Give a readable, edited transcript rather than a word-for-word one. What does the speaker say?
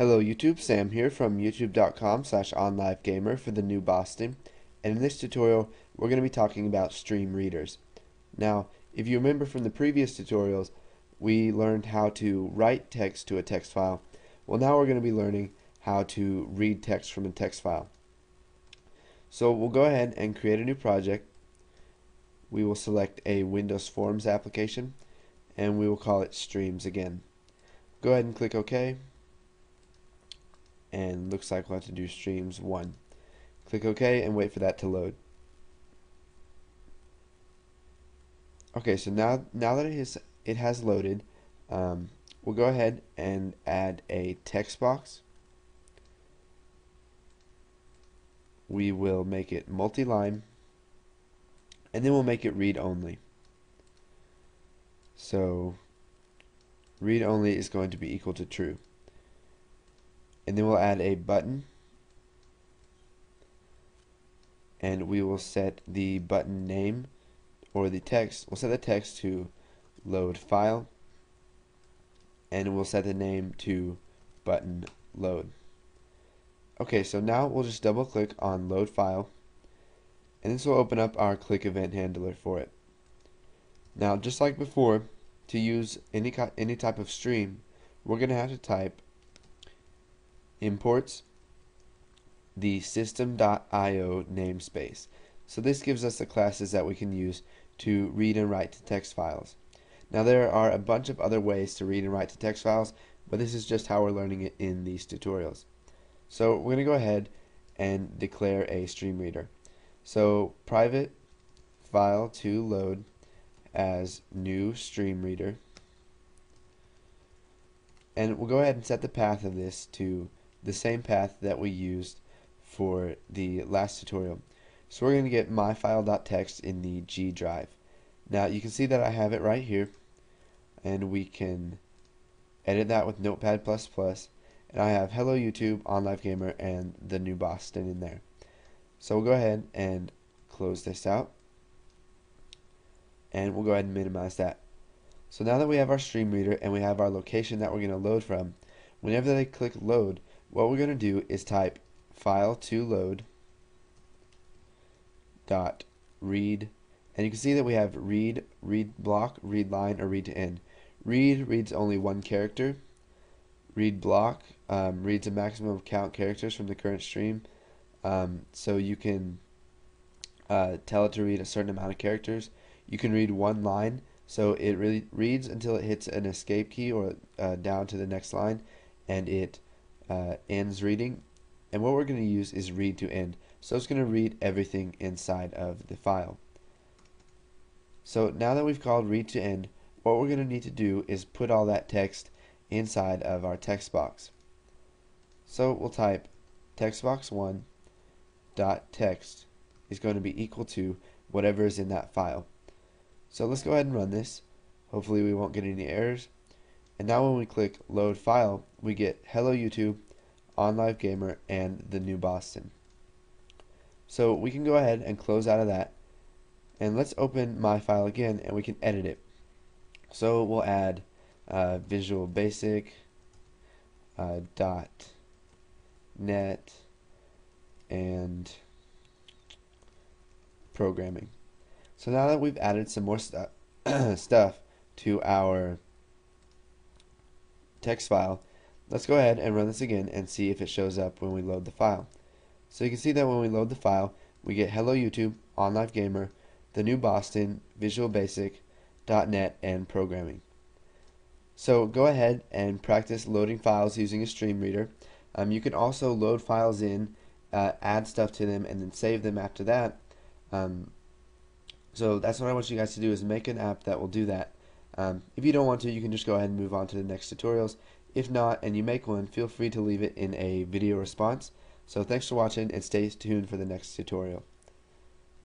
Hello YouTube, Sam here from youtube.com/onlivegamer for the new Boston, and in this tutorial we're going to be talking about stream readers. Now, if you remember from the previous tutorials, we learned how to write text to a text file. Well, now we're going to be learning how to read text from a text file. So we'll go ahead and create a new project. We will select a Windows Forms application and we will call it Streams again. Go ahead and click OK. And looks like we'll have to do streams 1. Click OK and wait for that to load. Okay, so now that it has loaded, we'll go ahead and add a text box. We will make it multi-line, and then we'll make it read only. So read only is going to be equal to true. And then we'll add a button, and we will set the button name, or the text, we'll set the text to load file, and we'll set the name to button load. Okay, so now we'll just double click on load file, and this will open up our click event handler for it. Now, just like before, to use any type of stream, we're going to have to type imports the system.io namespace. So this gives us the classes that we can use to read and write to text files. Now there are a bunch of other ways to read and write to text files, but this is just how we're learning it in these tutorials. So we're going to go ahead and declare a stream reader. So private file to load as new stream reader, and we'll go ahead and set the path of this to the same path that we used for the last tutorial. So we're going to get myfile.txt in the G drive. Now you can see that I have it right here, and we can edit that with Notepad++, and I have Hello YouTube, OnLiveGamer, and the new Boston in there. So we'll go ahead and close this out, and we'll go ahead and minimize that. So now that we have our stream reader and we have our location that we're going to load from, whenever they click load, what we're going to do is type file to load dot read, and you can see that we have read block, read line, or read to end. Read reads only one character. Read block reads a maximum of count characters from the current stream, so you can tell it to read a certain amount of characters. You can read one line, so it really reads until it hits an escape key or down to the next line, and it ends reading. And what we're going to use is read to end, so it's going to read everything inside of the file. So now that we've called read to end, what we're going to need to do is put all that text inside of our text box. So we'll type textbox1 dot text is going to be equal to whatever is in that file. So let's go ahead and run this. Hopefully we won't get any errors. And now when we click load file, we get Hello YouTube, OnLiveGamer, and the new Boston. So we can go ahead and close out of that, and let's open my file again and we can edit it. So we'll add Visual Basic .net and programming. So now that we've added some more stuff to our text file, let's go ahead and run this again and see if it shows up when we load the file. So you can see that when we load the file, we get Hello YouTube, OnLiveGamer, the new Boston, Visual Basic, .net, and programming. So go ahead and practice loading files using a stream reader. You can also load files in, add stuff to them, and then save them after that. So that's what I want you guys to do, is make an app that will do that. If you don't want to, you can just go ahead and move on to the next tutorials. If not, and you make one, feel free to leave it in a video response. So thanks for watching, and stay tuned for the next tutorial.